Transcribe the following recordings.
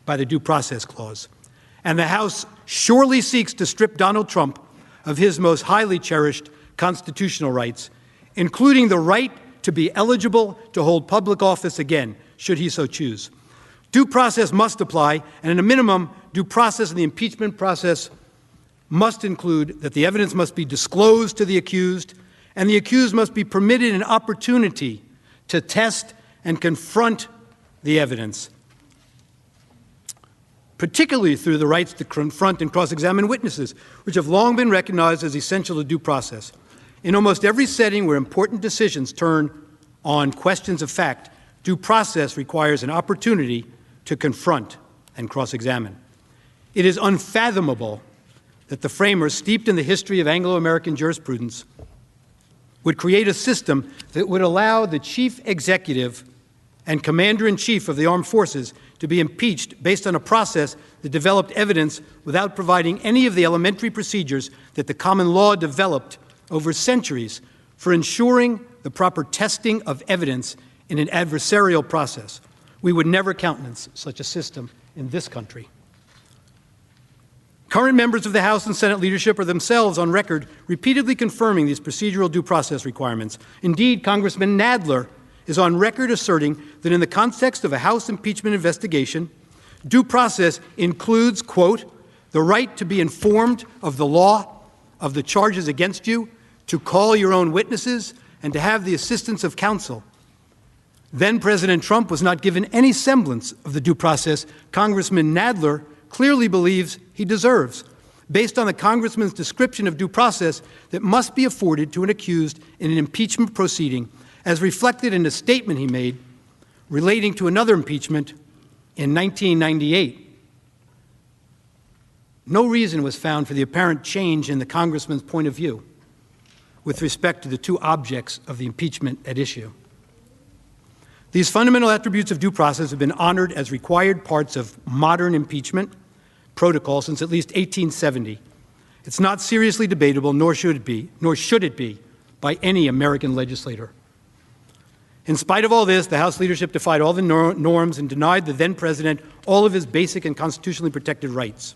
by the Due Process Clause. And the House surely seeks to strip Donald Trump of his most highly cherished constitutional rights, including the right to be eligible to hold public office again, should he so choose. Due process must apply, and at a minimum, due process in the impeachment process must include that the evidence must be disclosed to the accused, and the accused must be permitted an opportunity to test and confront the evidence, particularly through the rights to confront and cross-examine witnesses, which have long been recognized as essential to due process. In almost every setting where important decisions turn on questions of fact, due process requires an opportunity to confront and cross-examine. It is unfathomable that the framers, steeped in the history of Anglo-American jurisprudence, would create a system that would allow the chief executive and commander-in-chief of the armed forces to be impeached based on a process that developed evidence without providing any of the elementary procedures that the common law developed over centuries for ensuring the proper testing of evidence in an adversarial process. We would never countenance such a system in this country. Current members of the House and Senate leadership are themselves on record repeatedly confirming these procedural due process requirements. Indeed, Congressman Nadler is on record asserting that in the context of a House impeachment investigation, due process includes, quote, the right to be informed of the law, of the charges against you, to call your own witnesses, and to have the assistance of counsel. Then President Trump was not given any semblance of the due process Congressman Nadler clearly believes he deserves, based on the congressman's description of due process that must be afforded to an accused in an impeachment proceeding, as reflected in a statement he made relating to another impeachment in 1998. No reason was found for the apparent change in the congressman's point of view with respect to the two objects of the impeachment at issue. These fundamental attributes of due process have been honored as required parts of modern impeachment protocol since at least 1870. It's not seriously debatable, nor should it be, by any American legislator. In spite of all this, the House leadership defied all the norms and denied the then-president all of his basic and constitutionally protected rights.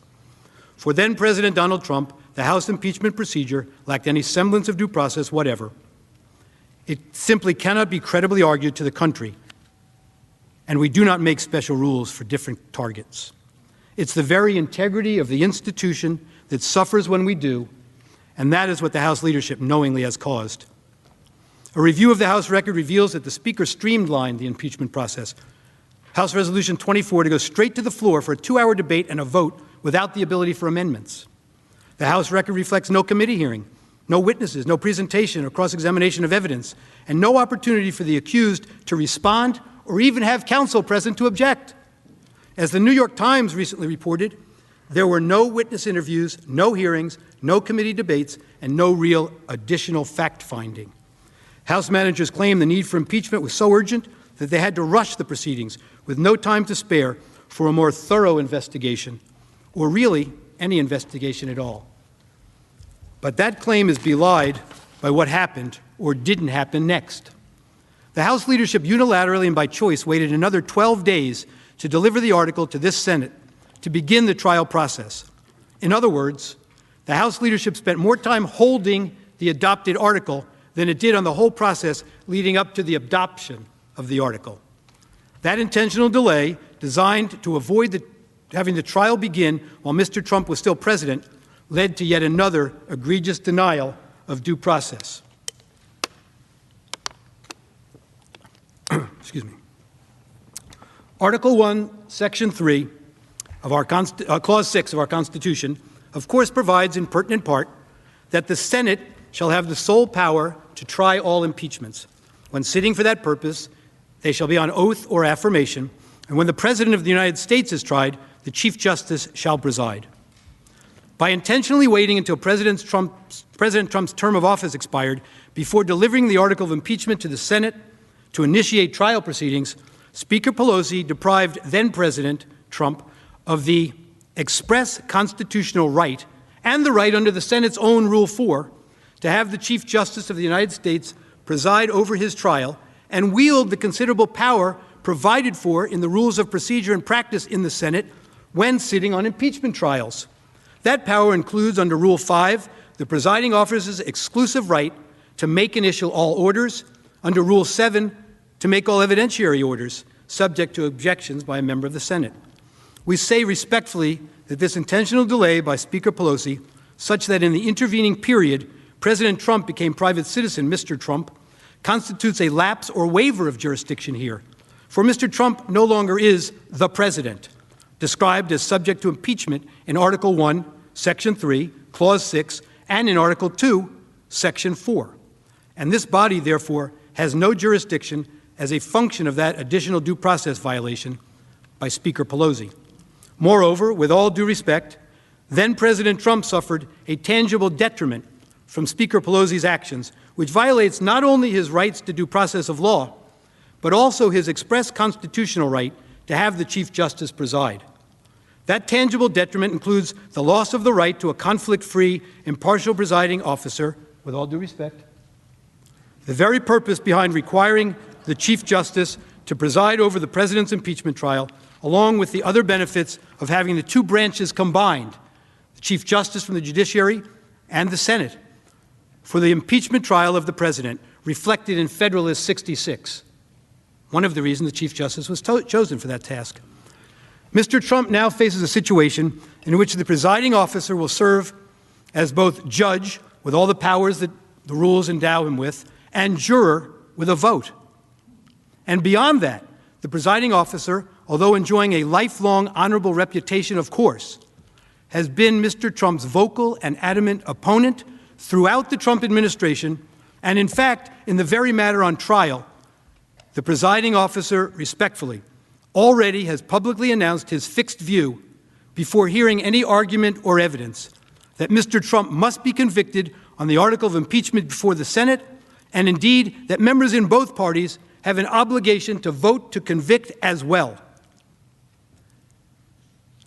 For then-President Donald Trump, the House impeachment procedure lacked any semblance of due process whatever. It simply cannot be credibly argued to the country, and we do not make special rules for different targets. It's the very integrity of the institution that suffers when we do, and that is what the House leadership knowingly has caused. A review of the House record reveals that the Speaker streamlined the impeachment process. House Resolution 24 to go straight to the floor for a 2-hour debate and a vote without the ability for amendments. The House record reflects no committee hearing, no witnesses, no presentation or cross-examination of evidence, and no opportunity for the accused to respond or even have counsel present to object. As the New York Times recently reported, there were no witness interviews, no hearings, no committee debates, and no real additional fact-finding. House managers claim the need for impeachment was so urgent that they had to rush the proceedings with no time to spare for a more thorough investigation, or really any investigation at all. But that claim is belied by what happened or didn't happen next. The House leadership unilaterally and by choice waited another 12 days to deliver the article to this Senate to begin the trial process. In other words, the House leadership spent more time holding the adopted article than it did on the whole process leading up to the adoption of the article. That intentional delay, designed to avoid having the trial begin while Mr. Trump was still president, led to yet another egregious denial of due process. Excuse me. Article 1, Section 3 of our Clause 6 of our Constitution, of course, provides in pertinent part that the Senate shall have the sole power to try all impeachments. When sitting for that purpose, they shall be on oath or affirmation, and when the President of the United States is tried, the Chief Justice shall preside. By intentionally waiting until President Trump's term of office expired before delivering the article of impeachment to the Senate to initiate trial proceedings, Speaker Pelosi deprived then-President Trump of the express constitutional right and the right under the Senate's own Rule 4 to have the Chief Justice of the United States preside over his trial and wield the considerable power provided for in the rules of procedure and practice in the Senate when sitting on impeachment trials. That power includes, under Rule 5, the presiding officer's exclusive right to make and issue all orders, under Rule 7, to make all evidentiary orders, subject to objections by a member of the Senate. We say respectfully that this intentional delay by Speaker Pelosi, such that in the intervening period President Trump became private citizen, Mr. Trump, constitutes a lapse or waiver of jurisdiction here. For Mr. Trump no longer is the president, described as subject to impeachment in Article 1, Section 3, Clause 6, and in Article 2, Section 4. And this body, therefore, has no jurisdiction as a function of that additional due process violation by Speaker Pelosi. Moreover, with all due respect, then President Trump suffered a tangible detriment from Speaker Pelosi's actions, which violates not only his rights to due process of law, but also his express constitutional right to have the Chief Justice preside. That tangible detriment includes the loss of the right to a conflict-free, impartial presiding officer, with all due respect, the very purpose behind requiring the Chief Justice to preside over the President's impeachment trial, along with the other benefits of having the two branches combined, the Chief Justice from the judiciary and the Senate, for the impeachment trial of the President, reflected in Federalist 66. One of the reasons the Chief Justice was chosen for that task. Mr. Trump now faces a situation in which the presiding officer will serve as both judge, with all the powers that the rules endow him with, and juror with a vote. And beyond that, the presiding officer, although enjoying a lifelong honorable reputation, of course, has been Mr. Trump's vocal and adamant opponent throughout the Trump administration, and in fact, in the very matter on trial, the presiding officer respectfully already has publicly announced his fixed view, before hearing any argument or evidence, that Mr. Trump must be convicted on the article of impeachment before the Senate, and indeed that members in both parties have an obligation to vote to convict as well.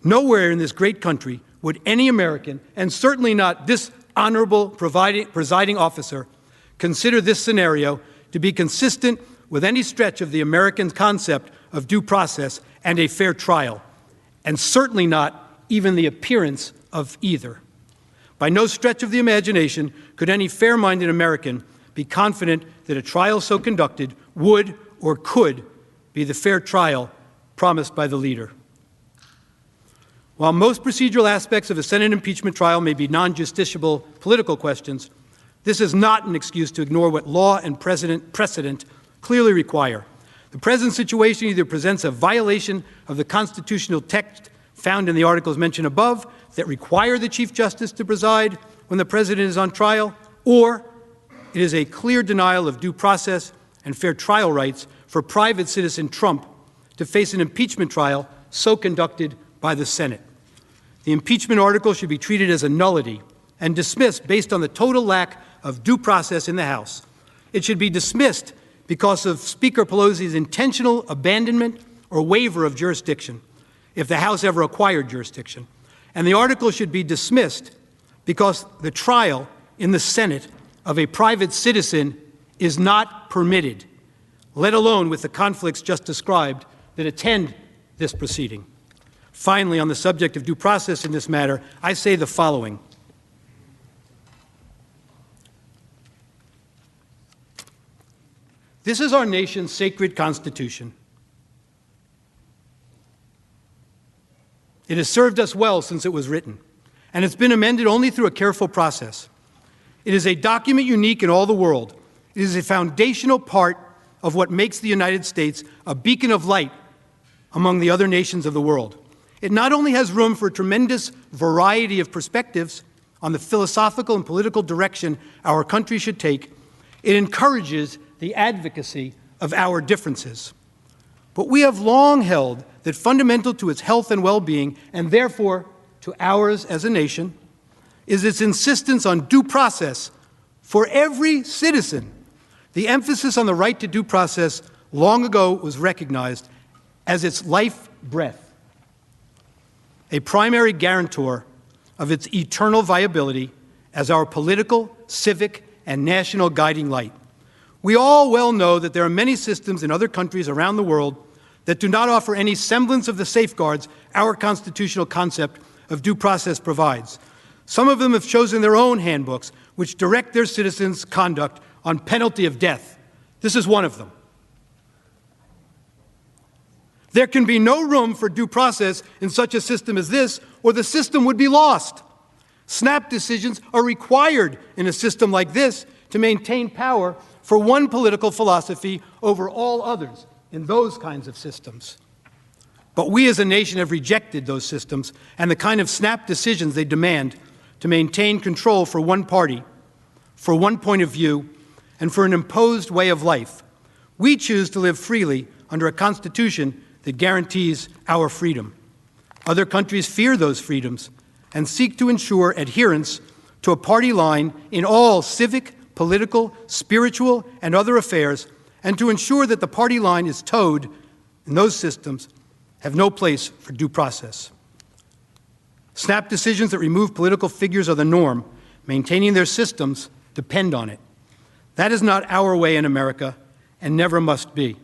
Nowhere in this great country would any American, and certainly not this honorable presiding officer, consider this scenario to be consistent with any stretch of the American concept of due process and a fair trial, and certainly not even the appearance of either. By no stretch of the imagination could any fair-minded American be confident that a trial so conducted would or could be the fair trial promised by the leader. While most procedural aspects of a Senate impeachment trial may be non-justiciable political questions, this is not an excuse to ignore what law and precedent clearly require. The present situation either presents a violation of the constitutional text found in the articles mentioned above that require the Chief Justice to preside when the President is on trial, or it is a clear denial of due process and fair trial rights for private citizen Trump to face an impeachment trial so conducted by the Senate. The impeachment article should be treated as a nullity and dismissed based on the total lack of due process in the House. It should be dismissed because of Speaker Pelosi's intentional abandonment or waiver of jurisdiction, if the House ever acquired jurisdiction. And the article should be dismissed because the trial in the Senate of a private citizen is not permitted, let alone with the conflicts just described that attend this proceeding. Finally, on the subject of due process in this matter, I say the following. This is our nation's sacred Constitution. It has served us well since it was written, and it's been amended only through a careful process. It is a document unique in all the world. It is a foundational part of what makes the United States a beacon of light among the other nations of the world. It not only has room for a tremendous variety of perspectives on the philosophical and political direction our country should take, it encourages the advocacy of our differences. But we have long held that fundamental to its health and well-being, and therefore to ours as a nation, is its insistence on due process for every citizen. The emphasis on the right to due process long ago was recognized as its life breath, a primary guarantor of its eternal viability as our political, civic, and national guiding light. We all well know that there are many systems in other countries around the world that do not offer any semblance of the safeguards our constitutional concept of due process provides. Some of them have chosen their own handbooks, which direct their citizens' conduct on penalty of death. This is one of them. There can be no room for due process in such a system as this, or the system would be lost. Snap decisions are required in a system like this to maintain power for one political philosophy over all others in those kinds of systems. But we as a nation have rejected those systems and the kind of snap decisions they demand to maintain control for one party, for one point of view, and for an imposed way of life. We choose to live freely under a constitution that guarantees our freedom. Other countries fear those freedoms and seek to ensure adherence to a party line in all civic, political, spiritual, and other affairs, and to ensure that the party line is towed in those systems have no place for due process. Snap decisions that remove political figures are the norm. Maintaining their systems depend on it. That is not our way in America and never must be.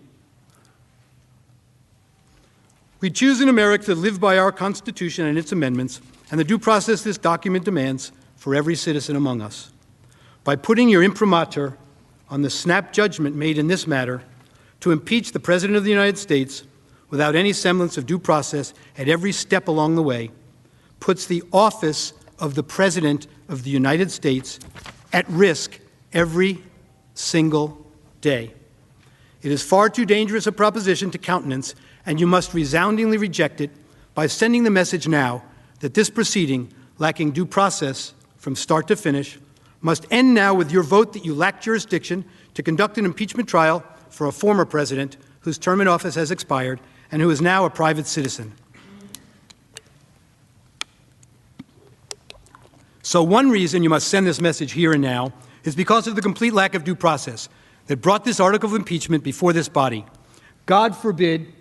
We choose in America to live by our Constitution and its amendments and the due process this document demands for every citizen among us. By putting your imprimatur on the snap judgment made in this matter to impeach the President of the United States without any semblance of due process at every step along the way, puts the office of the President of the United States at risk every single day. It is far too dangerous a proposition to countenance, and you must resoundingly reject it by sending the message now that this proceeding, lacking due process from start to finish, must end now with your vote that you lack jurisdiction to conduct an impeachment trial for a former president whose term in office has expired and who is now a private citizen. So one reason you must send this message here and now is because of the complete lack of due process that brought this article of impeachment before this body. God forbid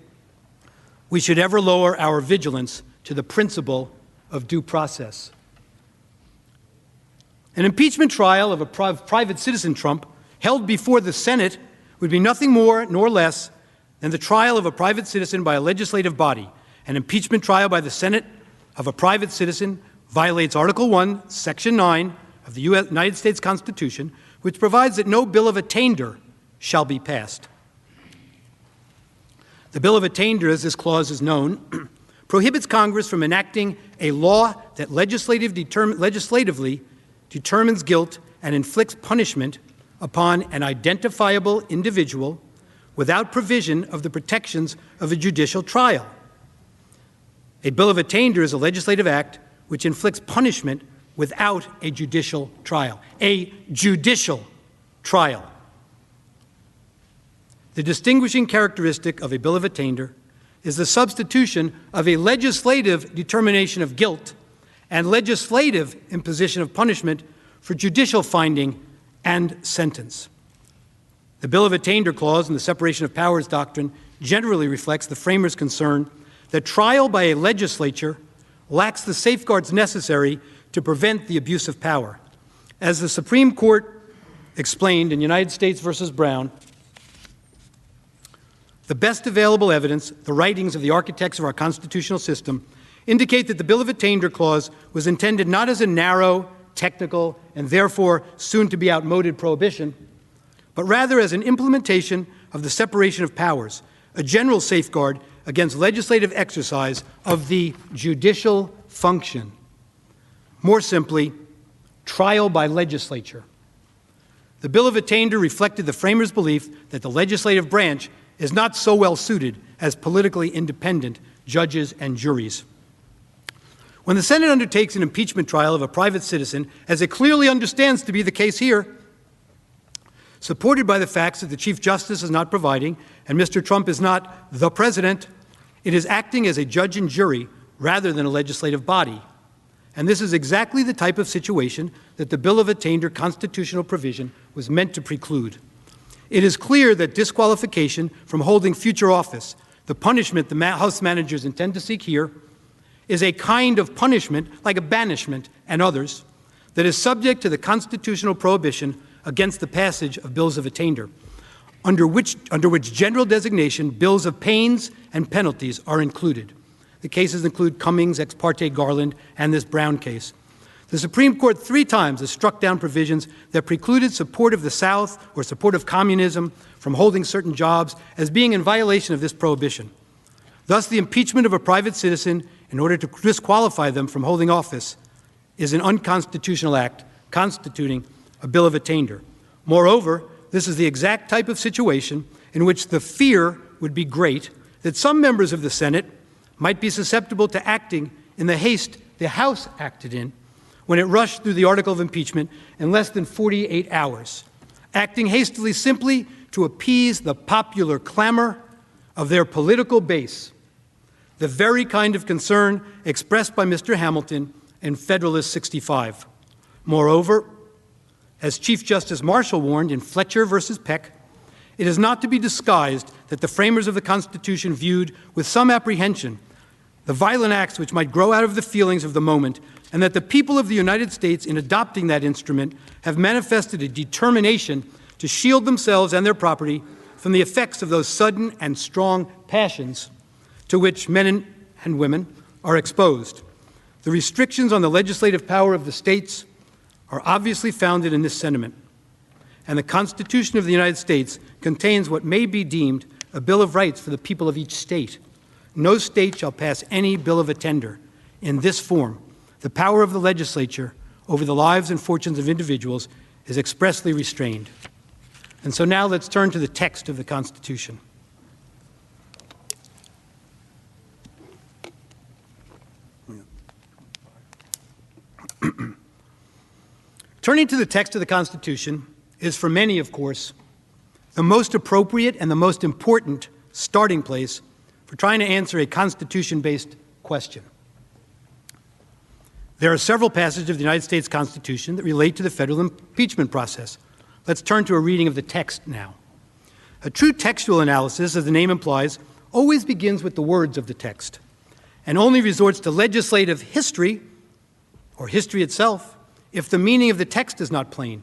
we should ever lower our vigilance to the principle of due process. An impeachment trial of a private citizen Trump held before the Senate would be nothing more nor less than the trial of a private citizen by a legislative body. An impeachment trial by the Senate of a private citizen violates Article 1, Section 9 of the United States Constitution, which provides that no bill of attainder shall be passed. The bill of attainder, as this clause is known, prohibits Congress from enacting a law that legislatively determines guilt and inflicts punishment upon an identifiable individual without provision of the protections of a judicial trial. A bill of attainder is a legislative act which inflicts punishment without a judicial trial. A judicial trial. The distinguishing characteristic of a bill of attainder is the substitution of a legislative determination of guilt and legislative imposition of punishment for judicial finding and sentence. The bill of attainder clause in the separation of powers doctrine generally reflects the framers' concern that trial by a legislature lacks the safeguards necessary to prevent the abuse of power. As the Supreme Court explained in United States versus Brown, the best available evidence, the writings of the architects of our constitutional system, indicate that the bill of attainder clause was intended not as a narrow, technical, and therefore soon-to-be outmoded prohibition, but rather as an implementation of the separation of powers, a general safeguard against legislative exercise of the judicial function. More simply, trial by legislature. The bill of attainder reflected the framers' belief that the legislative branch is not so well suited as politically independent judges and juries. When the Senate undertakes an impeachment trial of a private citizen, as it clearly understands to be the case here, supported by the facts that the Chief Justice is not providing and Mr. Trump is not the president, it is acting as a judge and jury rather than a legislative body. And this is exactly the type of situation that the bill of attainder constitutional provision was meant to preclude. It is clear that disqualification from holding future office, the punishment the House managers intend to seek here, is a kind of punishment, like a banishment and others, that is subject to the constitutional prohibition against the passage of bills of attainder. under which general designation bills of pains and penalties are included. The cases include Cummings, Ex parte Garland, and this Brown case. The Supreme Court 3 times has struck down provisions that precluded support of the South or support of communism from holding certain jobs as being in violation of this prohibition. Thus, the impeachment of a private citizen in order to disqualify them from holding office is an unconstitutional act constituting a bill of attainder. Moreover, this is the exact type of situation in which the fear would be great that some members of the Senate might be susceptible to acting in the haste the House acted in when it rushed through the article of impeachment in less than 48 hours, acting hastily simply to appease the popular clamor of their political base, the very kind of concern expressed by Mr. Hamilton in Federalist 65. Moreover, as Chief Justice Marshall warned in Fletcher versus Peck, it is not to be disguised that the framers of the Constitution viewed with some apprehension the violent acts which might grow out of the feelings of the moment, and that the people of the United States, in adopting that instrument, have manifested a determination to shield themselves and their property from the effects of those sudden and strong passions to which men and women are exposed. The restrictions on the legislative power of the states are obviously founded in this sentiment, and the Constitution of the United States contains what may be deemed a Bill of Rights for the people of each state. No state shall pass any bill of attainder in this form. The power of the legislature over the lives and fortunes of individuals is expressly restrained. And so now let's turn to the text of the Constitution. Turning to the text of the Constitution is, for many, of course, the most appropriate and the most important starting place for trying to answer a Constitution-based question. There are several passages of the United States Constitution that relate to the federal impeachment process. Let's turn to a reading of the text now. A true textual analysis, as the name implies, always begins with the words of the text and only resorts to legislative history, or history itself, if the meaning of the text is not plain.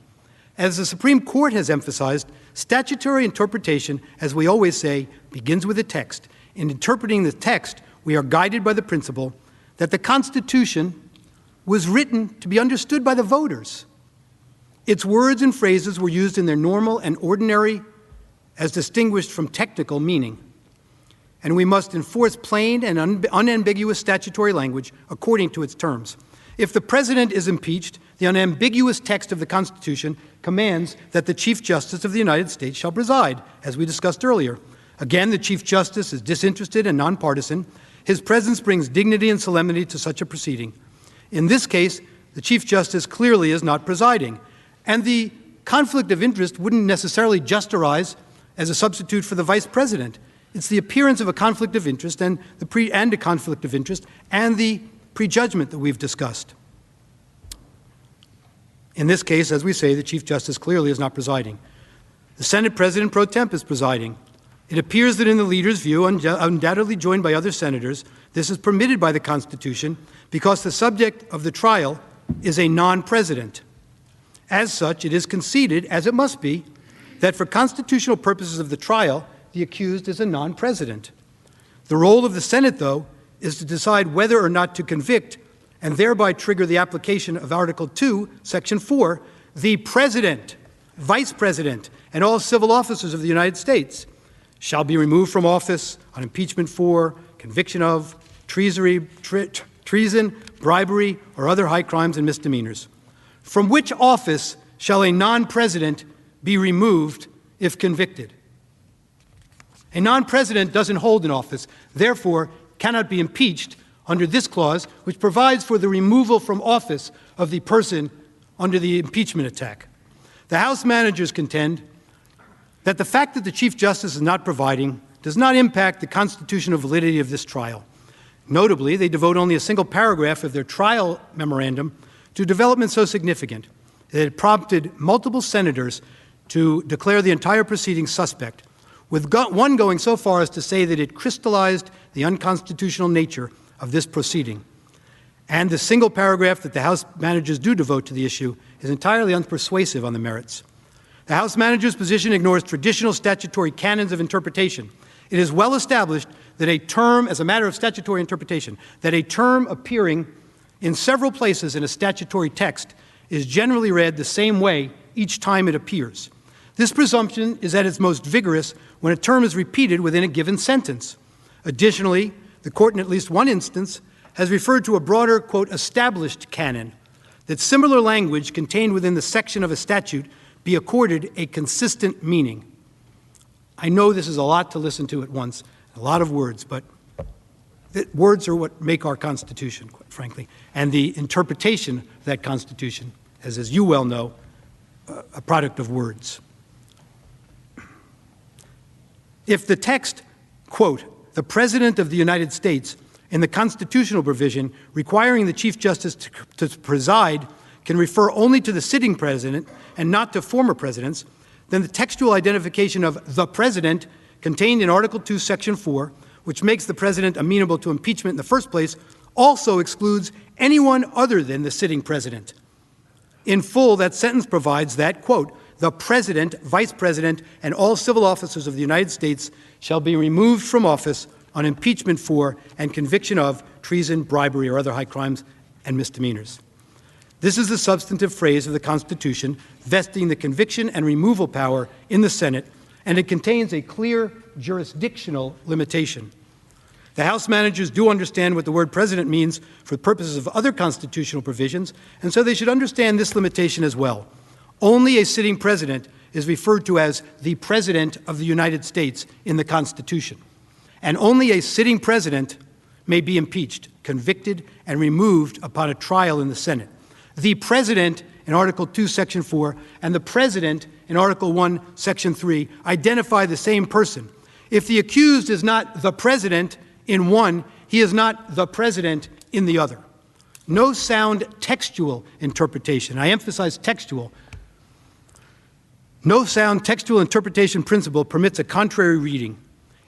As the Supreme Court has emphasized, statutory interpretation, as we always say, begins with the text. In interpreting the text, we are guided by the principle that the Constitution was written to be understood by the voters. Its words and phrases were used in their normal and ordinary, as distinguished from technical, meaning. And we must enforce plain and unambiguous statutory language according to its terms. If the President is impeached, the unambiguous text of the Constitution commands that the Chief Justice of the United States shall preside, as we discussed earlier. Again, the Chief Justice is disinterested and nonpartisan. His presence brings dignity and solemnity to such a proceeding. In this case, the Chief Justice clearly is not presiding, and the conflict of interest wouldn't necessarily just arise as a substitute for the Vice President. It's the appearance of a conflict of interest and a conflict of interest and the prejudgment that we've discussed. In this case, as we say, the Chief Justice clearly is not presiding. The Senate President pro temp is presiding. It appears that in the leader's view, undoubtedly joined by other senators, this is permitted by the Constitution because the subject of the trial is a non-president. As such, it is conceded, as it must be, that for constitutional purposes of the trial, the accused is a non-president. The role of the Senate, though, is to decide whether or not to convict and thereby trigger the application of Article 2, Section 4, the President, Vice President, and all civil officers of the United States shall be removed from office on impeachment for, conviction of, treason, bribery, or other high crimes and misdemeanors. From which office shall a non-president be removed if convicted? A non-president doesn't hold an office, therefore cannot be impeached under this clause, which provides for the removal from office of the person under the impeachment attack. The House managers contend that the fact that the Chief Justice is not presiding does not impact the constitutional validity of this trial. Notably, they devote only a single paragraph of their trial memorandum to development so significant that it prompted multiple senators to declare the entire proceeding suspect, with one going so far as to say that it crystallized the unconstitutional nature of this proceeding. And the single paragraph that the House managers do devote to the issue is entirely unpersuasive on the merits. The House manager's position ignores traditional statutory canons of interpretation. It is well established that a term, as a matter of statutory interpretation, that a term appearing in several places in a statutory text is generally read the same way each time it appears. This presumption is at its most vigorous when a term is repeated within a given sentence. Additionally, the Court in at least one instance has referred to a broader, quote, established canon, that similar language contained within the section of a statute be accorded a consistent meaning. I know this is a lot to listen to at once, a lot of words, but words are what make our Constitution, quite frankly, and the interpretation of that Constitution, as you well know, a product of words. If the text, quote, the President of the United States, in the constitutional provision requiring the Chief Justice to preside can refer only to the sitting president and not to former presidents, then the textual identification of the President contained in Article 2, Section 4, which makes the President amenable to impeachment in the first place, also excludes anyone other than the sitting President. In full, that sentence provides that, quote, the President, Vice President, and all civil officers of the United States shall be removed from office on impeachment for and conviction of treason, bribery, or other high crimes and misdemeanors. This is the substantive phrase of the Constitution, vesting the conviction and removal power in the Senate, and it contains a clear jurisdictional limitation. The House managers do understand what the word president means for purposes of other constitutional provisions, and so they should understand this limitation as well. Only a sitting president is referred to as the President of the United States in the Constitution, and only a sitting president may be impeached, convicted, and removed upon a trial in the Senate. The President in Article 2, Section 4, and the President in Article 1, Section 3 identify the same person. If the accused is not the President in one, he is not the President in the other. No sound textual interpretation, I emphasize textual, no sound textual interpretation principle permits a contrary reading.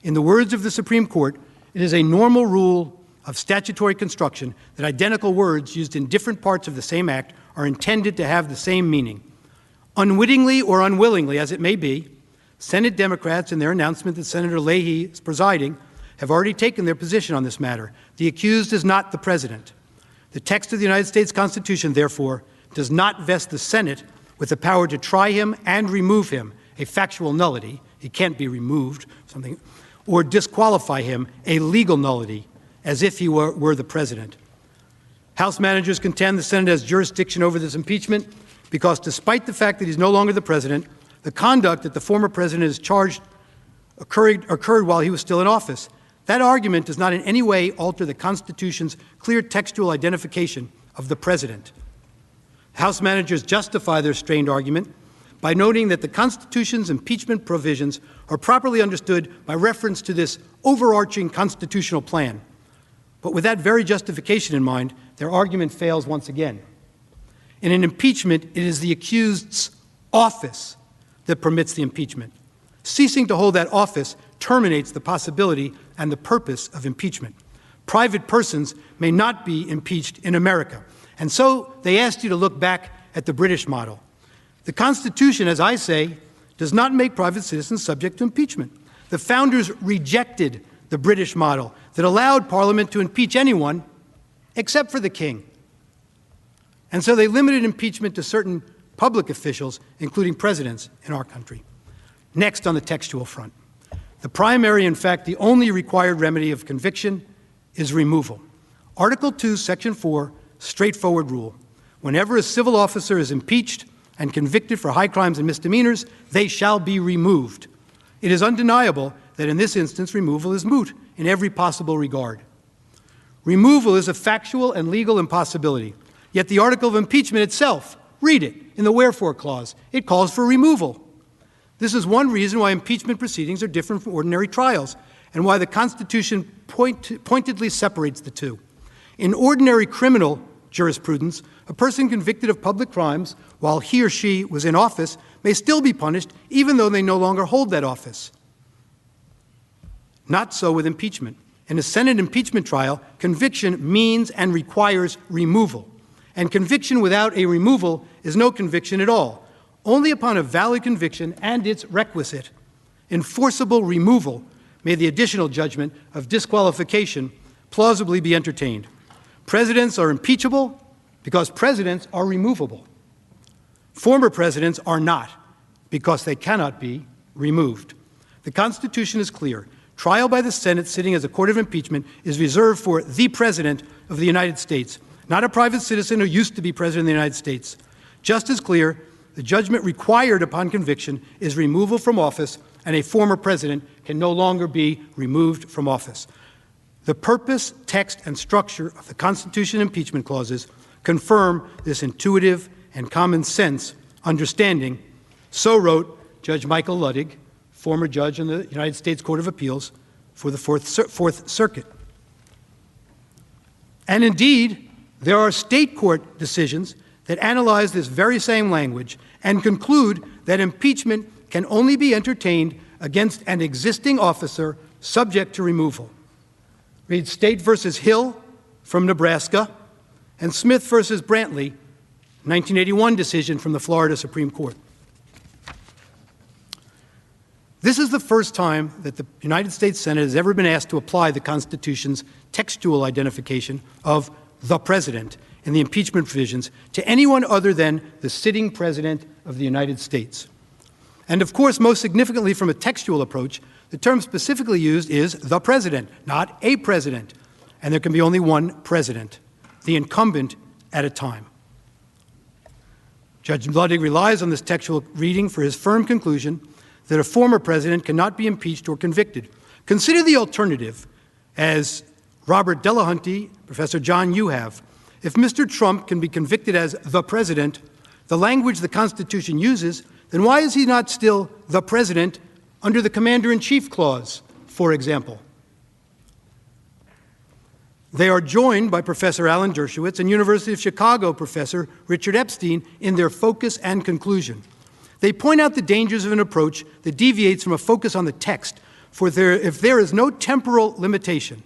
In the words of the Supreme Court, it is a normal rule of statutory construction that identical words used in different parts of the same act are intended to have the same meaning. Unwittingly or unwillingly, as it may be, Senate Democrats, in their announcement that Senator Leahy is presiding, have already taken their position on this matter. The accused is not the President. The text of the United States Constitution, therefore, does not vest the Senate with the power to try him and remove him, a factual nullity, he can't be removed, something, or disqualify him, a legal nullity, as if he were the President. House managers contend the Senate has jurisdiction over this impeachment because despite the fact that he's no longer the President, the conduct that the former President is charged occurred while he was still in office. That argument does not in any way alter the Constitution's clear textual identification of the President. House managers justify their strained argument by noting that the Constitution's impeachment provisions are properly understood by reference to this overarching constitutional plan. But with that very justification in mind, their argument fails once again. In an impeachment, it is the accused's office that permits the impeachment. Ceasing to hold that office terminates the possibility and the purpose of impeachment. Private persons may not be impeached in America. And so they asked you to look back at the British model. The Constitution, as I say, does not make private citizens subject to impeachment. The founders rejected the British model that allowed Parliament to impeach anyone except for the king. And so they limited impeachment to certain public officials, including presidents in our country. Next, on the textual front, the primary, in fact, the only required remedy of conviction is removal. Article 2, Section 4, straightforward rule. Whenever a civil officer is impeached and convicted for high crimes and misdemeanors, they shall be removed. It is undeniable that in this instance, removal is moot in every possible regard. Removal is a factual and legal impossibility. Yet the article of impeachment itself, read it in the wherefore clause, it calls for removal. This is one reason why impeachment proceedings are different from ordinary trials and why the Constitution pointedly separates the two. In ordinary criminal jurisprudence, a person convicted of public crimes while he or she was in office may still be punished even though they no longer hold that office. Not so with impeachment. In a Senate impeachment trial, conviction means and requires removal. And conviction without a removal is no conviction at all. only upon a valid conviction and its requisite enforceable removal may the additional judgment of disqualification plausibly be entertained. Presidents are impeachable because presidents are removable. Former presidents are not, because they cannot be removed. The Constitution is clear. Trial by the Senate sitting as a court of impeachment is reserved for the President of the United States, not a private citizen who used to be President of the United States. Just as clear, the judgment required upon conviction is removal from office, and a former president can no longer be removed from office. The purpose, text, and structure of the Constitution impeachment clauses confirm this intuitive and common sense understanding. So wrote Judge Michael Luttig, former judge in the United States Court of Appeals for the Fourth Circuit. And indeed, there are state court decisions that analyze this very same language and conclude that impeachment can only be entertained against an existing officer subject to removal. Read State versus Hill from Nebraska and Smith versus Brantley, 1981 decision from the Florida Supreme Court. This is the first time that the United States Senate has ever been asked to apply the Constitution's textual identification of the President in the impeachment provisions to anyone other than the sitting President of the United States. And of course, most significantly from a textual approach, the term specifically used is the President, not a President. And there can be only one President, the incumbent at a time. Judge Luttig relies on this textual reading for his firm conclusion that a former president cannot be impeached or convicted. Consider the alternative, as Robert Delahunty, Professor John Yoo have. If Mr. Trump can be convicted as the president, the language the Constitution uses, then why is he not still the president under the Commander-in-Chief Clause, for example? They are joined by Professor Alan Dershowitz and University of Chicago Professor Richard Epstein in their focus and conclusion. They point out the dangers of an approach that deviates from a focus on the text, if there is no temporal limitation.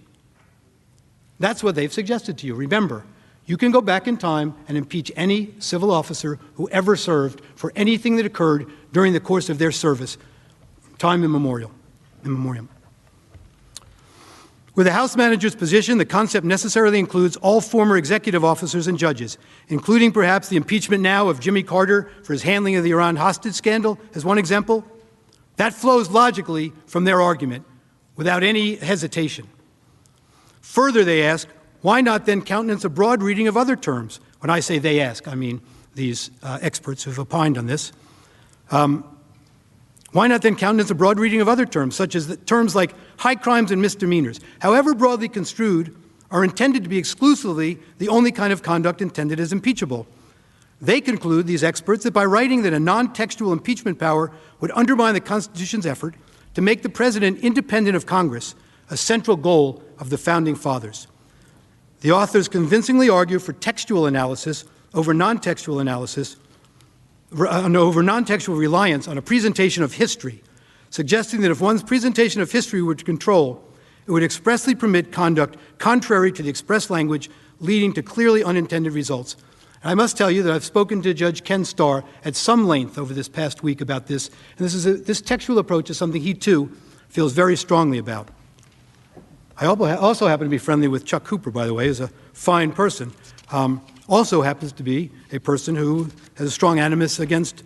That's what they've suggested to you. Remember, you can go back in time and impeach any civil officer who ever served for anything that occurred during the course of their service, time immemorial. With the House manager's position, the concept necessarily includes all former executive officers and judges, including perhaps the impeachment now of Jimmy Carter for his handling of the Iran hostage scandal, as one example. That flows logically from their argument, without any hesitation. Further, they ask, why not then countenance a broad reading of other terms? When I say they ask, I mean these experts who've opined on this. Why not then countenance a broad reading of other terms, such as terms like high crimes and misdemeanors, however broadly construed, are intended to be exclusively the only kind of conduct intended as impeachable. They conclude, these experts, that by writing that a non-textual impeachment power would undermine the Constitution's effort to make the president independent of Congress, a central goal of the Founding Fathers. The authors convincingly argue for textual analysis over non-textual analysis, over non-textual reliance on a presentation of history, suggesting that if one's presentation of history were to control, it would expressly permit conduct contrary to the express language, leading to clearly unintended results. And I must tell you that I've spoken to Judge Ken Starr at some length over this past week about this, and this textual approach is something he, too, feels very strongly about. I also happen to be friendly with Chuck Cooper, by the way, who's a fine person. Also happens to be a person who has a strong animus against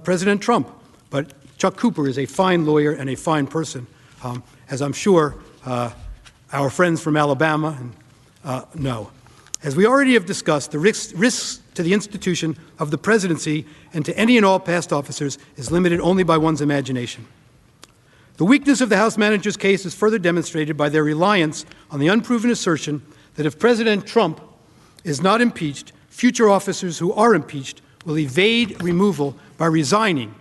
President Trump. But Chuck Cooper is a fine lawyer and a fine person, as I'm sure our friends from Alabama know. As we already have discussed, the risks to the institution of the presidency and to any and all past officers is limited only by one's imagination. The weakness of the House manager's case is further demonstrated by their reliance on the unproven assertion that if President Trump is not impeached, future officers who are impeached will evade removal by resigning,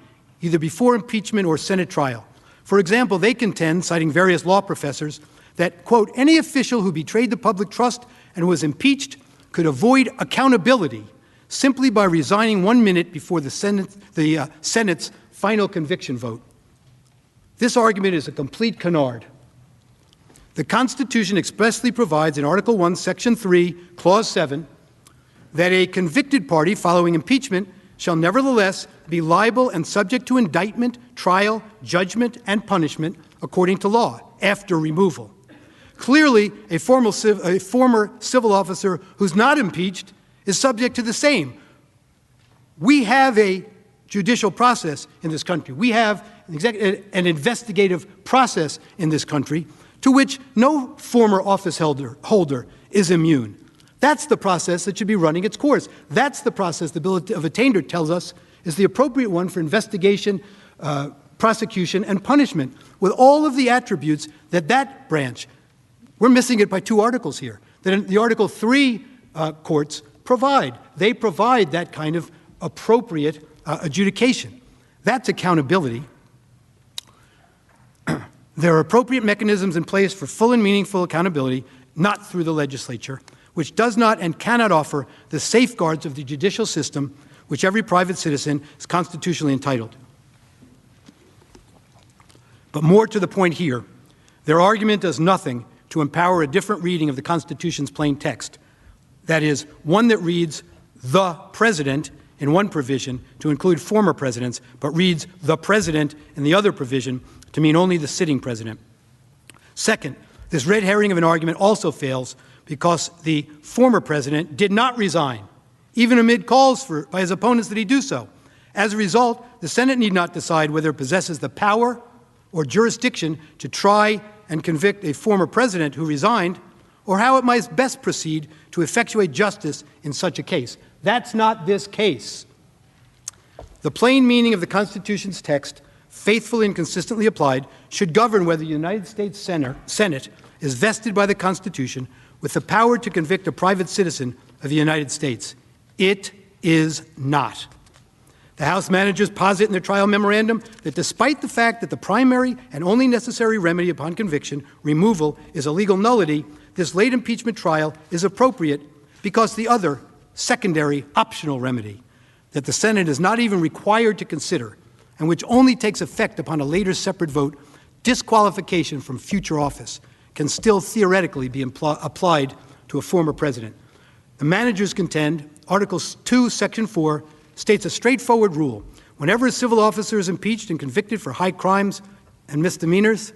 either before impeachment or Senate trial. For example, they contend, citing various law professors, that, quote, any official who betrayed the public trust and was impeached could avoid accountability simply by resigning 1 minute before the Senate's final conviction vote. This argument is a complete canard. The Constitution expressly provides in Article 1, Section 3, Clause 7, that a convicted party following impeachment shall nevertheless be liable and subject to indictment, trial, judgment, and punishment according to law after removal. Clearly, a former civil officer who's not impeached is subject to the same. We have a judicial process in this country. We have an investigative process in this country to which no former office holder is immune. That's the process that should be running its course. That's the process the Bill of Attainder tells us is the appropriate one for investigation, prosecution, and punishment, with all of the attributes that branch. We're missing it by 2 articles here, that the Article 3 courts provide. They provide that kind of appropriate adjudication. That's accountability. There are appropriate mechanisms in place for full and meaningful accountability, not through the legislature, which does not and cannot offer the safeguards of the judicial system which every private citizen is constitutionally entitled. But more to the point here, their argument does nothing to empower a different reading of the Constitution's plain text. That is, one that reads the president in one provision to include former presidents, but reads the president in the other provision to mean only the sitting president. Second, this red herring of an argument also fails because the former president did not resign, even amid calls by his opponents that he do so. As a result, the Senate need not decide whether it possesses the power or jurisdiction to try and convict a former president who resigned, or how it might best proceed to effectuate justice in such a case. That's not this case. The plain meaning of the Constitution's text, faithfully and consistently applied, should govern whether the United States Senate is vested by the Constitution with the power to convict a private citizen of the United States. It is not. The House managers posit in their trial memorandum that despite the fact that the primary and only necessary remedy upon conviction, removal, is a legal nullity, this late impeachment trial is appropriate because the other, secondary, optional remedy that the Senate is not even required to consider and which only takes effect upon a later separate vote, disqualification from future office, can still theoretically be applied to a former president. The managers contend Article 2, Section 4 states a straightforward rule. Whenever a civil officer is impeached and convicted for high crimes and misdemeanors,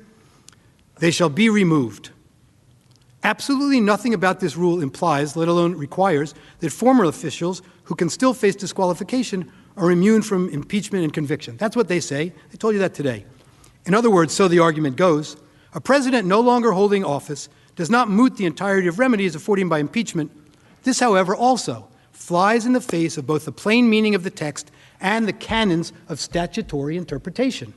they shall be removed. Absolutely nothing about this rule implies, let alone requires, that former officials who can still face disqualification are immune from impeachment and conviction. That's what they say. I told you that today. In other words, so the argument goes, a president no longer holding office does not moot the entirety of remedies afforded by impeachment. This, however, also flies in the face of both the plain meaning of the text and the canons of statutory interpretation.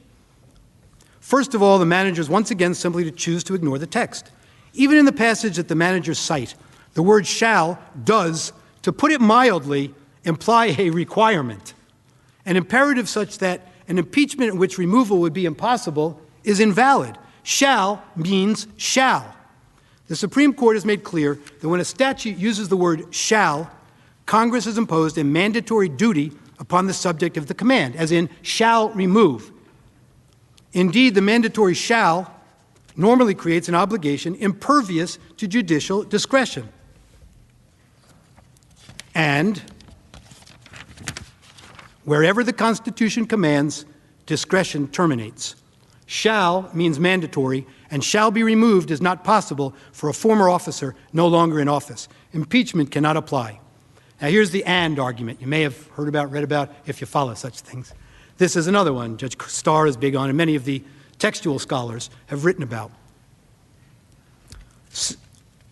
First of all, the managers once again simply choose to ignore the text. Even in the passage that the managers cite, the word shall does, to put it mildly, imply a requirement. An imperative such that an impeachment in which removal would be impossible is invalid. Shall means shall. The Supreme Court has made clear that when a statute uses the word shall, Congress has imposed a mandatory duty upon the subject of the command, as in shall remove. Indeed, the mandatory shall normally creates an obligation impervious to judicial discretion. And wherever the Constitution commands, discretion terminates. Shall means mandatory, and shall be removed is not possible for a former officer no longer in office. Impeachment cannot apply. Now here's the and argument you may have heard about, read about, if you follow such things. This is another one Judge Starr is big on, and many of the textual scholars have written about.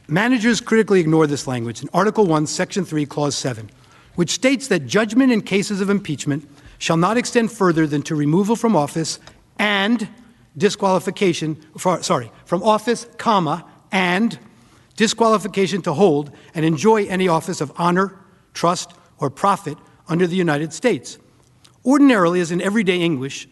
Managers critically ignore this language in Article 1, Section 3, Clause 7, which states that judgment in cases of impeachment shall not extend further than to removal from office and disqualification, from office, comma, and disqualification to hold and enjoy any office of honor, trust, or profit under the United States. Ordinarily, as in everyday English,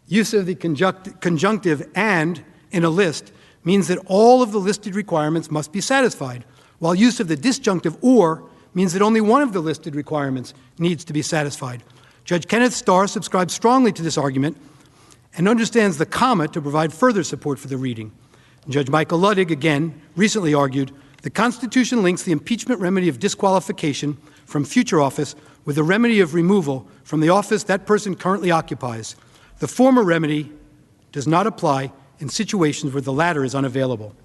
use of the conjunctive and in a list means that all of the listed requirements must be satisfied, while use of the disjunctive or means that only one of the listed requirements needs to be satisfied. Judge Kenneth Starr subscribes strongly to this argument and understands the comma to provide further support for the reading. And Judge Michael Ludwig, again, recently argued, the Constitution links the impeachment remedy of disqualification from future office with the remedy of removal from the office that person currently occupies. The former remedy does not apply in situations where the latter is unavailable.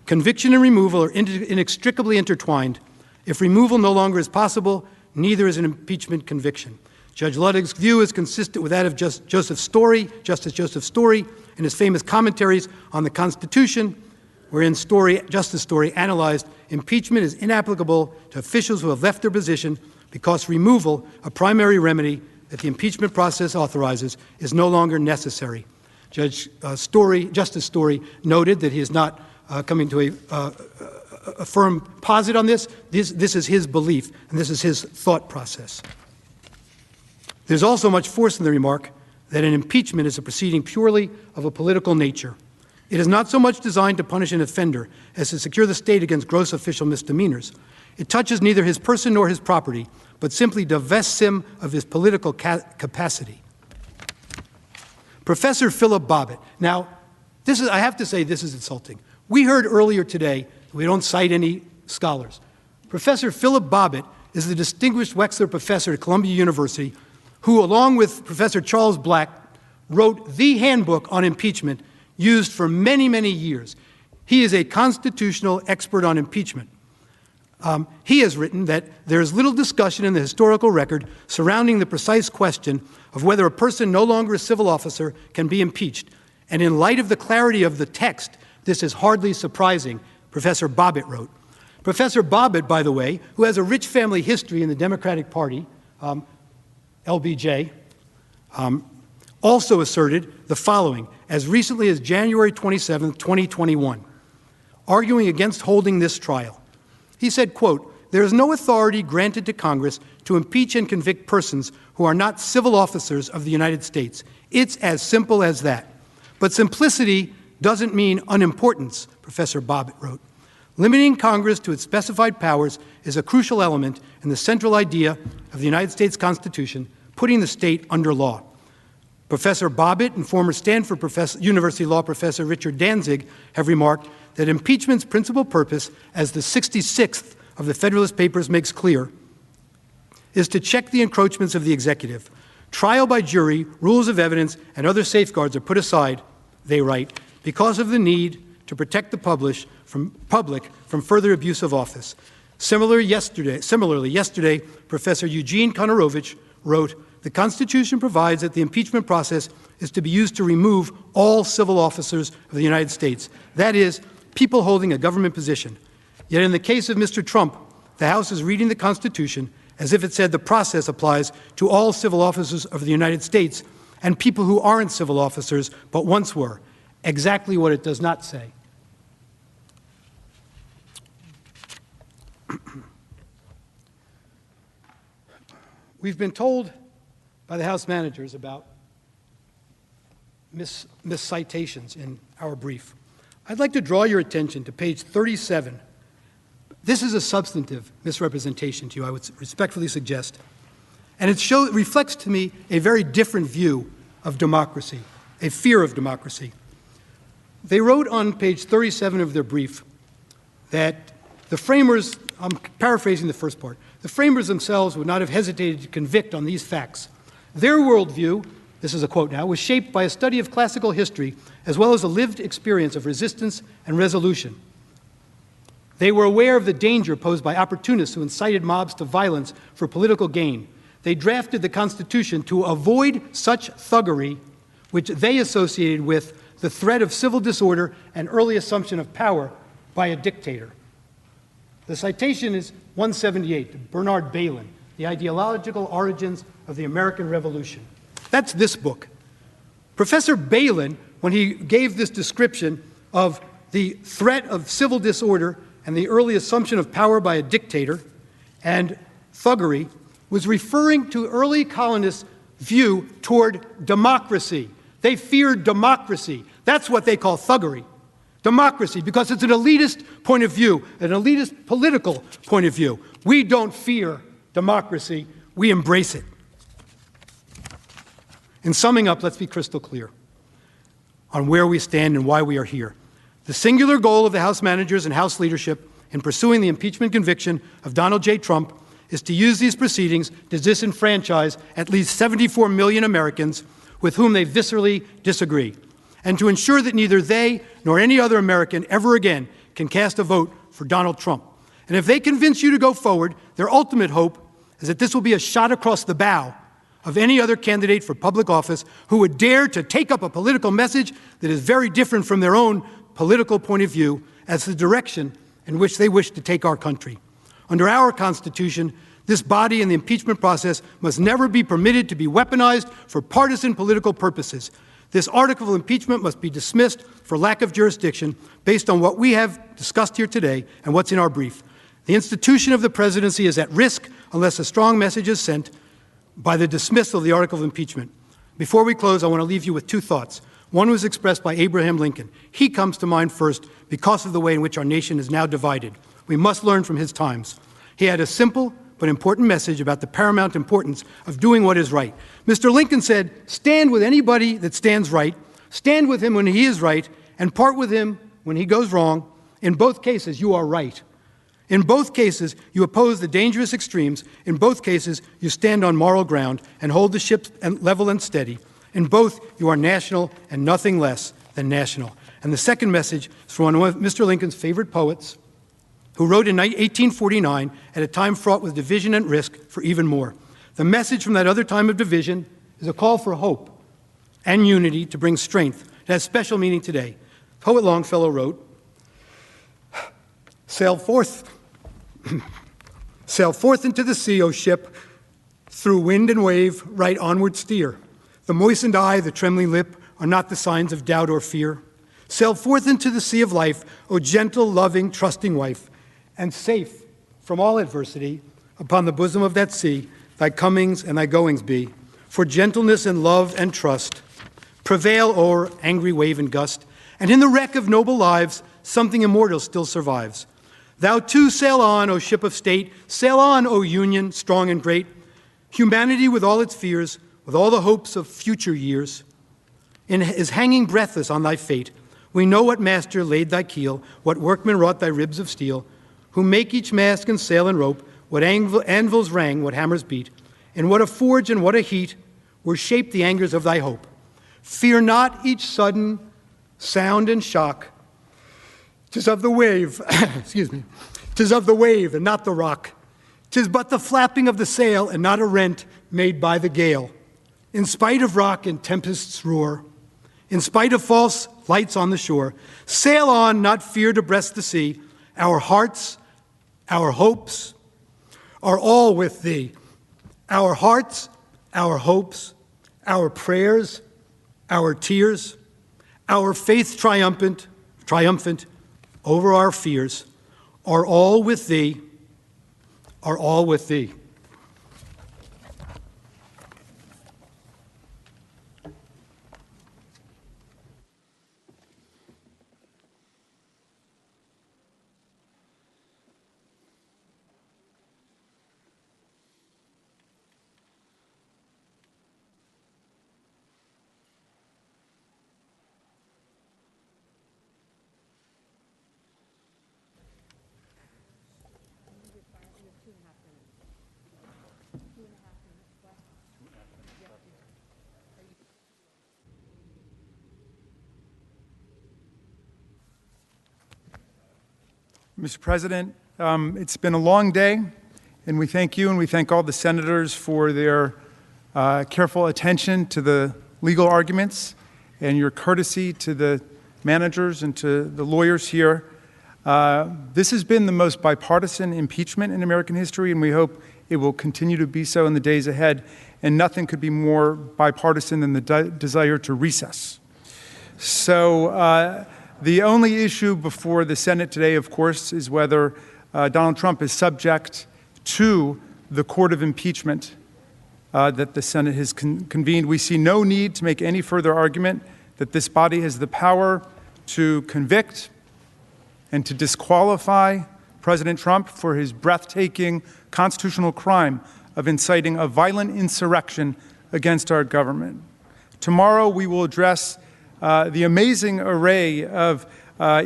Conviction and removal are inextricably intertwined. If removal no longer is possible, neither is an impeachment conviction. Judge Ludwig's view is consistent with that of Justice Joseph Story in his famous commentaries on the Constitution, wherein Justice Story analyzed impeachment is inapplicable to officials who have left their position because removal, a primary remedy that the impeachment process authorizes, is no longer necessary. Justice Story noted that he is not coming to a firm posit on this. This is his belief, and this is his thought process. There's also much force in the remark that an impeachment is a proceeding purely of a political nature. It is not so much designed to punish an offender as to secure the state against gross official misdemeanors. It touches neither his person nor his property, but simply divests him of his political capacity. Professor Philip Bobbitt. Now, I have to say this is insulting. We heard earlier today that we don't cite any scholars. Professor Philip Bobbitt is the distinguished Wexler professor at Columbia University who, along with Professor Charles Black, wrote the handbook on impeachment used for many, many years. He is a constitutional expert on impeachment. He has written that there is little discussion in the historical record surrounding the precise question of whether a person no longer a civil officer can be impeached. And in light of the clarity of the text, this is hardly surprising, Professor Bobbitt wrote. Professor Bobbitt, by the way, who has a rich family history in the Democratic Party, LBJ, also asserted the following as recently as January 27, 2021, arguing against holding this trial. He said, quote, "There is no authority granted to Congress to impeach and convict persons who are not civil officers of the United States. It's as simple as that. But simplicity doesn't mean unimportance," Professor Bobbitt wrote. "Limiting Congress to its specified powers is a crucial element in the central idea of the United States Constitution, putting the state under law." Professor Bobbitt and former Stanford University law professor Richard Danzig have remarked that impeachment's principal purpose, as the 66th of the Federalist Papers makes clear, is to check the encroachments of the executive. Trial by jury, rules of evidence, and other safeguards are put aside, they write, because of the need to protect the public from further abuse of office. Similarly, yesterday, Professor Eugene Konorovich wrote, "The Constitution provides that the impeachment process is to be used to remove all civil officers of the United States, that is, people holding a government position. Yet in the case of Mr. Trump, the House is reading the Constitution as if it said the process applies to all civil officers of the United States and people who aren't civil officers but once were, exactly what it does not say." We've been told by the House managers about miscitations in our brief. I'd like to draw your attention to page 37. This is a substantive misrepresentation to you, I would respectfully suggest. And it reflects to me a very different view of democracy, a fear of democracy. They wrote on page 37 of their brief that the framers, I'm paraphrasing the first part, the framers themselves would not have hesitated to convict on these facts. Their worldview, this is a quote now, was shaped by a study of classical history as well as a lived experience of resistance and resolution. They were aware of the danger posed by opportunists who incited mobs to violence for political gain. They drafted the Constitution to avoid such thuggery, which they associated with the threat of civil disorder and early assumption of power by a dictator. The citation is 178, Bernard Bailyn, The Ideological Origins of the American Revolution. That's this book. Professor Bailyn, when he gave this description of the threat of civil disorder and the early assumption of power by a dictator and thuggery, was referring to early colonists' view toward democracy. They feared democracy. That's what they call thuggery. Democracy, because it's an elitist point of view, an elitist political point of view. We don't fear democracy, we embrace it. In summing up, let's be crystal clear on where we stand and why we are here. The singular goal of the House managers and House leadership in pursuing the impeachment conviction of Donald J. Trump is to use these proceedings to disenfranchise at least 74 million Americans with whom they viscerally disagree, and to ensure that neither they nor any other American ever again can cast a vote for Donald Trump. And if they convince you to go forward, their ultimate hope is that this will be a shot across the bow of any other candidate for public office who would dare to take up a political message that is very different from their own political point of view as the direction in which they wish to take our country. Under our Constitution, this body and the impeachment process must never be permitted to be weaponized for partisan political purposes. This article of impeachment must be dismissed for lack of jurisdiction based on what we have discussed here today and what's in our brief. The institution of the presidency is at risk unless a strong message is sent by the dismissal of the article of impeachment. Before we close, I want to leave you with two thoughts. One was expressed by Abraham Lincoln. He comes to mind first because of the way in which our nation is now divided. We must learn from his times. He had a simple but important message about the paramount importance of doing what is right. Mr. Lincoln said, stand with anybody that stands right, stand with him when he is right, and part with him when he goes wrong. In both cases, you are right. In both cases, you oppose the dangerous extremes. In both cases, you stand on moral ground and hold the ship level and steady. In both, you are national and nothing less than national. And the second message is from one of Mr. Lincoln's favorite poets, who wrote in 1849 at a time fraught with division and risk for even more. The message from that other time of division is a call for hope and unity to bring strength. It has special meaning today. Poet Longfellow wrote, Sail forth into the sea, O ship, through wind and wave, right onward steer. The moistened eye, the trembling lip, are not the signs of doubt or fear. Sail forth into the sea of life, O gentle, loving, trusting wife, and safe from all adversity, upon the bosom of that sea, thy comings and thy goings be. For gentleness and love and trust prevail o'er angry wave and gust, and in the wreck of noble lives, something immortal still survives. Thou too sail on, O ship of state, sail on, O Union, strong and great. Humanity with all its fears, with all the hopes of future years, is hanging breathless on thy fate. We know what master laid thy keel, what workman wrought thy ribs of steel, who make each mast and sail and rope, what anvils rang, what hammers beat, in what a forge and what a heat were shaped the angers of thy hope. Fear not each sudden sound and shock. 'Tis of the wave, excuse me, 'tis of the wave and not the rock. 'Tis but the flapping of the sail and not a rent made by the gale. In spite of rock and tempest's roar, in spite of false lights on the shore, sail on, not fear to breast the sea. Our hearts, our hopes are all with thee. Our hearts, our hopes, our prayers, our tears, our faith triumphant over our fears, are all with thee, are all with thee. Mr. President, it's been a long day, and we thank you and we thank all the senators for their careful attention to the legal arguments and your courtesy to the managers and to the lawyers here. This has been the most bipartisan impeachment in American history, and we hope it will continue to be so in the days ahead, and nothing could be more bipartisan than the desire to recess. So the only issue before the Senate today, of course, is whether Donald Trump is subject to the court of impeachment that the Senate has convened. We see no need to make any further argument that this body has the power to convict and to disqualify President Trump for his breathtaking constitutional crime of inciting a violent insurrection against our government. Tomorrow we will address the amazing array of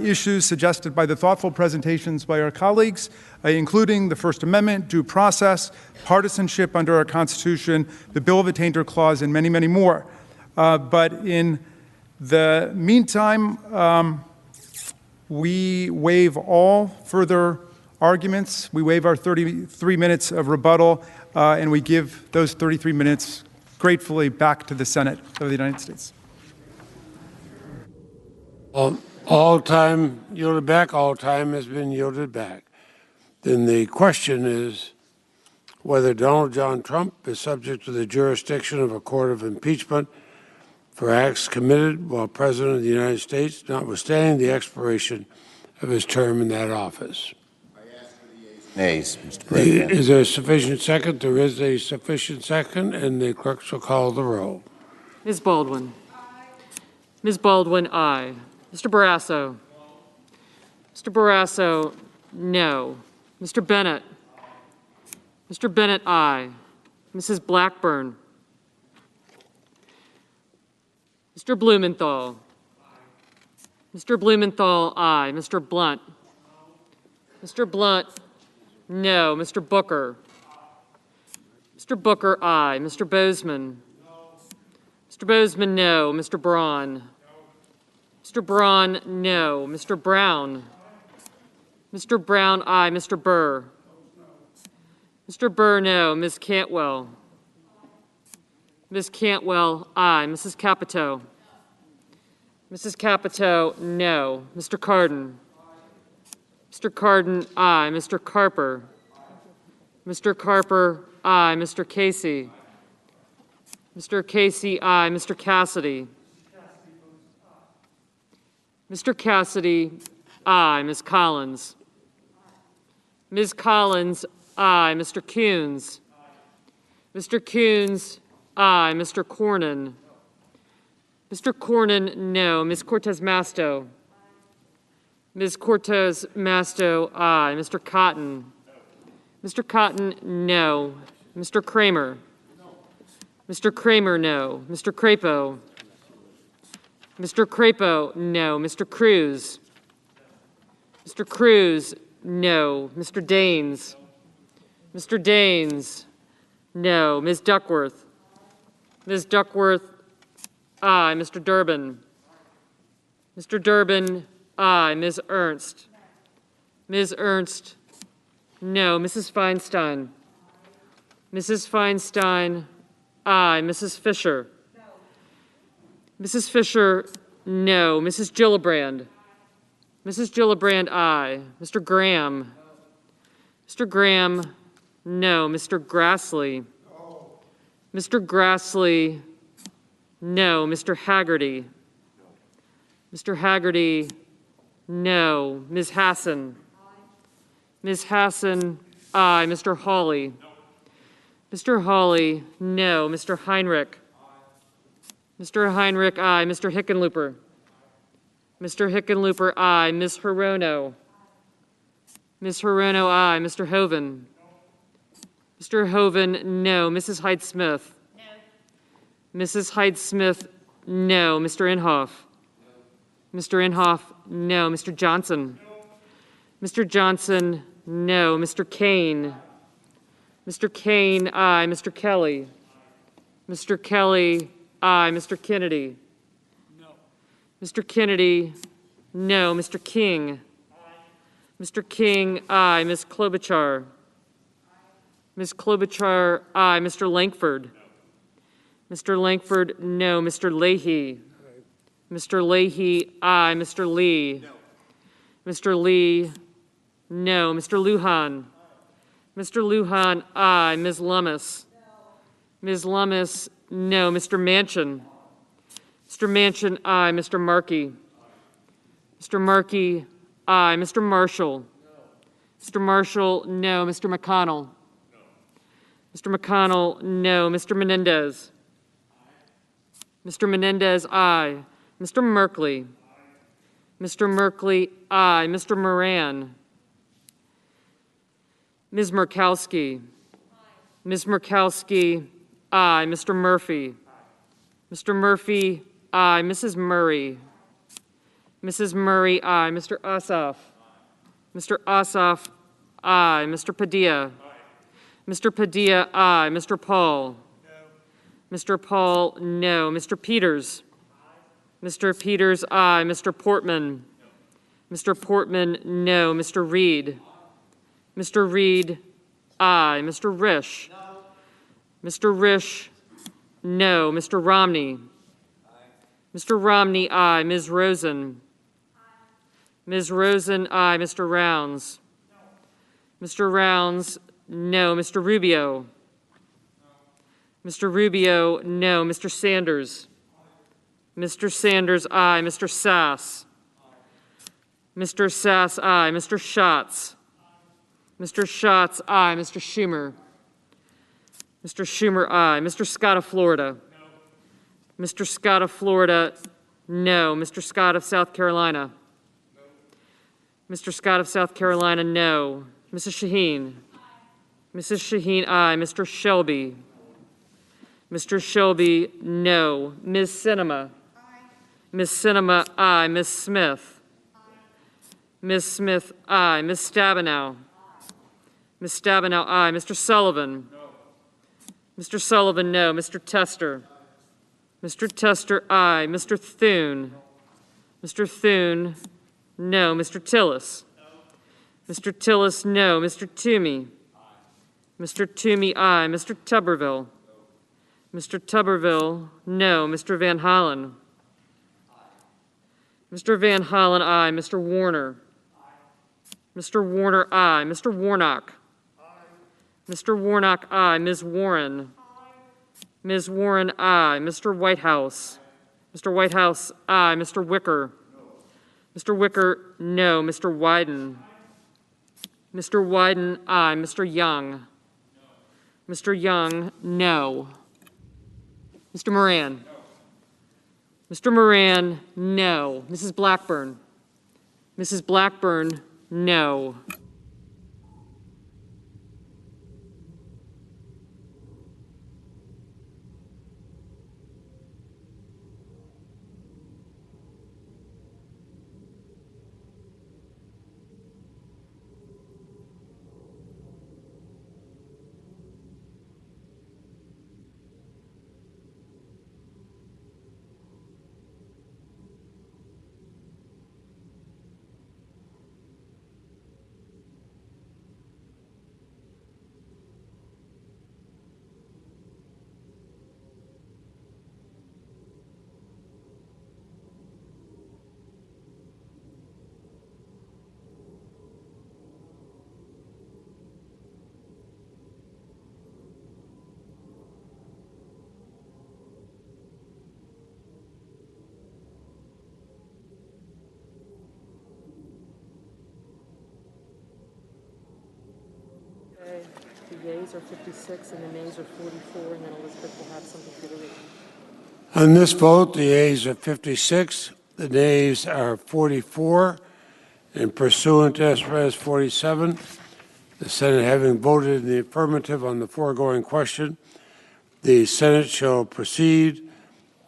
issues suggested by the thoughtful presentations by our colleagues, including the First Amendment, due process, partisanship under our Constitution, the Bill of Attainder Clause, and many, many more. But in the meantime, we waive all further arguments. We waive our 33 minutes of rebuttal, and we give those 33 minutes gratefully back to the Senate of the United States. All time yielded back, all time has been yielded back. Then the question is whether Donald John Trump is subject to the jurisdiction of a court of impeachment for acts committed while President of the United States, notwithstanding the expiration of his term in that office. I ask for the yeas and nays, Mr. President. Is there a sufficient second? There is a sufficient second, and the clerk shall call the roll. Ms. Baldwin. Ms. Baldwin, aye. Mr. Barrasso. Mr. Barrasso, no. Mr. Bennett. Mr. Bennett, aye. Mrs. Blackburn. Mr. Blumenthal. Mr. Blumenthal, aye. Mr. Blunt. Mr. Blunt, no. Mr. Booker. Mr. Booker, aye. Mr. Bozeman. Mr. Bozeman, no. Mr. Braun. Mr. Braun, no. Mr. Brown. Mr. Brown, aye. Mr. Burr. Mr. Burr, no. Ms. Cantwell. Ms. Cantwell, aye. Mrs. Capito. Mrs. Capito, no. Mr. Cardin. Mr. Cardin, aye. Mr. Carper. Mr. Carper, aye. Mr. Casey. Mr. Casey, aye. Mr. Cassidy. Mr. Cassidy, aye. Ms. Collins. Ms. Collins, aye. Mr. Coons. Mr. Coons, aye. Mr. Cornyn. Mr. Cornyn, no. Ms. Cortez Masto. Ms. Cortez Masto, aye. Mr. Cotton. Mr. Cotton, no. Mr. Kramer. Mr. Kramer, no. Mr. Crapo. Mr. Crapo, no. Mr. Cruz. Mr. Cruz, no. Mr. Daines. Mr. Daines, no. Ms. Duckworth. Ms. Duckworth, aye. Mr. Durbin. Mr. Durbin, aye. Ms. Ernst. Ms. Ernst, no. Mrs. Feinstein. Mrs. Feinstein, aye. Mrs. Fisher. Mrs. Fisher, no. Mrs. Gillibrand. Mrs. Gillibrand, aye. Mr. Graham. Mr. Graham, no. Mr. Grassley. Mr. Grassley, no. Mr. Haggerty. Mr. Haggerty, no. Ms. Hassan. Ms. Hassan, aye. Mr. Hawley. Mr. Hawley, no. Mr. Heinrich. Mr. Heinrich, aye. Mr. Hickenlooper. Mr. Hickenlooper, aye. Ms. Hirono. Ms. Hirono, aye. Mr. Hoven. Mr. Hoven, no. Mrs. Hyde-Smith. No. Mrs. Hyde-Smith, no. Mr. Inhofe. No. Mr. Inhofe, no. Mr. Johnson. No. Mr. Johnson, no. Mr. Kane. Mr. Kane, aye. Mr. Kelly. Mr. Kelly, aye. Mr. Kennedy. No. Mr. Kennedy, no. Mr. King. Aye. Mr. King, aye. Ms. Klobuchar. Aye. Ms. Klobuchar, aye. Mr. Langford. No. Mr. Langford, no. Mr. Leahy. Aye. Mr. Leahy, aye. Mr. Lee. No. Mr. Lee, no. Mr. Lujan. Aye. Mr. Lujan, aye. Ms. Lummis. No. Ms. Lummis, no. Mr. Manchin. Mr. Manchin, aye. Mr. Markey. Mr. Markey, aye. Mr. Marshall. No. Mr. Marshall, no. Mr. McConnell. No. Mr. McConnell, no. Mr. Menendez. Aye. Mr. Menendez, aye. Mr. Merkley. Aye. Mr. Merkley, aye. Mr. Moran. Ms. Murkowski. Aye. Ms. Murkowski, aye. Mr. Murphy. Aye. Mr. Murphy, aye. Mrs. Murray. Mrs. Murray, aye. Mr. Ossoff? Mr. Ossoff, aye. Mr. Padilla? Mr. Padilla, aye. Mr. Paul? Mr. Paul, no. Mr. Peters? Mr. Peters, aye. Mr. Portman? Mr. Portman, no. Mr. Reed? Mr. Reed, aye. Mr. Risch? Mr. Risch, no. Mr. Romney? Mr. Romney, aye. Ms. Rosen? Ms. Rosen, aye. Mr. Rounds? Mr. Rounds, no. Mr. Rubio? Mr. Rubio, no. Mr. Sanders? Mr. Sanders, aye. Mr. Sass? Mr. Sass, aye. Mr. Schatz? Mr. Schatz, aye. Mr. Schumer? Mr. Schumer, aye. Mr. Scott of Florida? Mr. Scott of Florida, no. Mr. Scott of South Carolina? Mr. Scott of South Carolina, no. Mrs. Shaheen? Mrs. Shaheen, aye. Mr. Shelby? Mr. Shelby, no. Ms. Sinema? Ms. Sinema, aye. Ms. Smith? Ms. Smith, aye. Ms. Stabenow? Ms. Stabenow, aye. Mr. Sullivan? Mr. Sullivan, no. Mr. Tester? Mr. Tester, aye. Mr. Thune? Mr. Thune, no. Mr. Tillis? Mr. Tillis, no. Mr. Toomey? Mr. Toomey, aye. Mr. Tuberville? Mr. Tuberville, no. Mr. Van Hollen? Mr. Van Hollen, aye. Mr. Warner? Mr. Warner, aye. Mr. Warnock? Mr. Warnock, aye. Ms. Warren? Ms. Warren, aye. Mr. Whitehouse? Mr. Whitehouse, aye. Mr. Wicker? Mr. Wicker, no. Mr. Wyden? Mr. Wyden, aye. Mr. Young? Mr. Young, no. Mr. Moran? Mr. Moran, no. Mrs. Blackburn? Mrs. Blackburn, no. The yeas are 56 and the nays are 44, and then Elizabeth will have something for the read. On this vote, the yeas are 56, the nays are 44, and pursuant to S. Res. 47, the Senate having voted in the affirmative on the foregoing question, the Senate shall proceed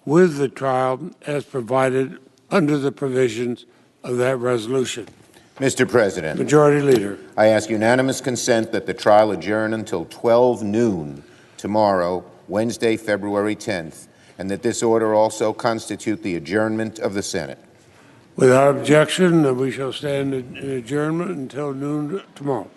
with the trial as provided under the provisions of that resolution. Mr. President, Majority Leader. I ask unanimous consent that the trial adjourn until 12 noon tomorrow, Wednesday, February 10th, and that this order also constitute the adjournment of the Senate. Without objection, we shall stand in adjournment until noon tomorrow.